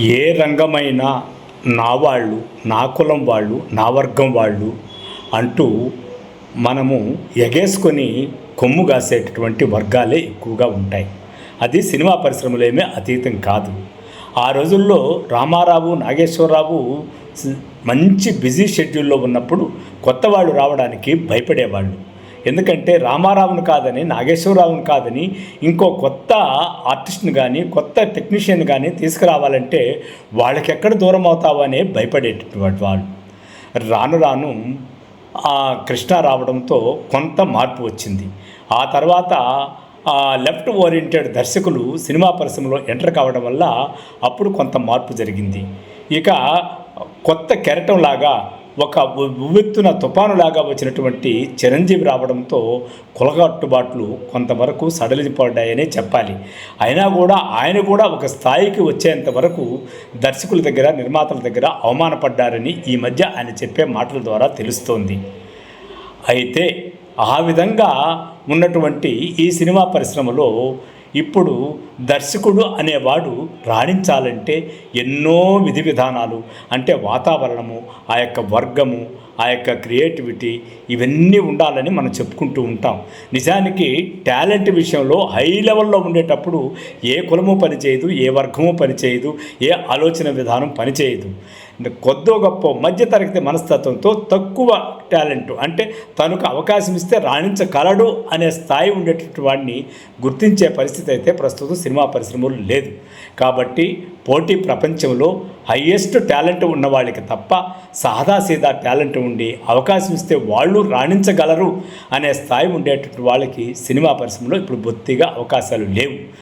ఏ రంగమైనా నా వాళ్ళు, నా కులం వాళ్ళు, నా వర్గం వాళ్ళు అంటూ మనము ఎగేసుకొని కొమ్ము కాసేటటువంటి వర్గాలే ఎక్కువగా ఉంటాయి. అది సినిమా పరిశ్రమలో ఏమీ అతీతం కాదు. ఆ రోజుల్లో రామారావు, నాగేశ్వరరావు మంచి బిజీ షెడ్యూల్లో ఉన్నప్పుడు కొత్త వాళ్ళు రావడానికి భయపడేవాళ్ళు. ఎందుకంటే రామారావును కాదని, నాగేశ్వరరావును కాదని ఇంకో కొత్త ఆర్టిస్ట్ని కానీ, కొత్త టెక్నీషియన్ కానీ తీసుకురావాలంటే వాళ్ళకి ఎక్కడ దూరం అవుతావో అనే భయపడేటటువంటి వాళ్ళు. రాను రాను కృష్ణ రావడంతో కొంత మార్పు వచ్చింది. ఆ తర్వాత లెఫ్ట్ ఓరియంటెడ్ దర్శకులు సినిమా పరిశ్రమలో ఎంటర్ కావడం వల్ల అప్పుడు కొంత మార్పు జరిగింది. ఇక కొత్త కెరటంలాగా ఒక ఉవ్వెత్తున తుఫానులాగా వచ్చినటువంటి చిరంజీవి రావడంతో కులకట్టుబాట్లు కొంతవరకు సడలిపడ్డాయనే చెప్పాలి. అయినా కూడా ఆయన కూడా ఒక స్థాయికి వచ్చేంత వరకు దర్శకుల దగ్గర, నిర్మాతల దగ్గర అవమానపడ్డారని ఈ మధ్య ఆయన చెప్పే మాటల ద్వారా తెలుస్తోంది. అయితే ఆ విధంగా ఉన్నటువంటి ఈ సినిమా పరిశ్రమలో ఇప్పుడు దర్శకుడు అనేవాడు రాణించాలంటే ఎన్నో విధి విధానాలు, అంటే వాతావరణము, ఆ యొక్క వర్గము, ఆ యొక్క క్రియేటివిటీ, ఇవన్నీ ఉండాలని మనం చెప్పుకుంటూ ఉంటాం. నిజానికి టాలెంట్ విషయంలో హై లెవెల్లో ఉండేటప్పుడు ఏ కులము పనిచేయదు, ఏ వర్గము పనిచేయదు, ఏ ఆలోచన విధానం పనిచేయదు. కొద్దో గొప్ప మధ్యతరగతి మనస్తత్వంతో తక్కువ టాలెంట్, అంటే తనకు అవకాశం ఇస్తే రాణించగలడు అనే స్థాయి ఉండేటటువంటి వాడిని గుర్తించే పరిస్థితి అయితే ప్రస్తుతం సినిమా పరిశ్రమలో లేదు. కాబట్టి పోటీ ప్రపంచంలో హయ్యెస్ట్ టాలెంట్ ఉన్న వాళ్ళకి తప్ప సాదాసీదా టాలెంట్ ఉండి అవకాశం ఇస్తే వాళ్ళు రాణించగలరు అనే స్థాయి ఉండేటటువంటి వాళ్ళకి సినిమా పరిశ్రమలో ఇప్పుడు బొత్తిగా అవకాశాలు లేవు.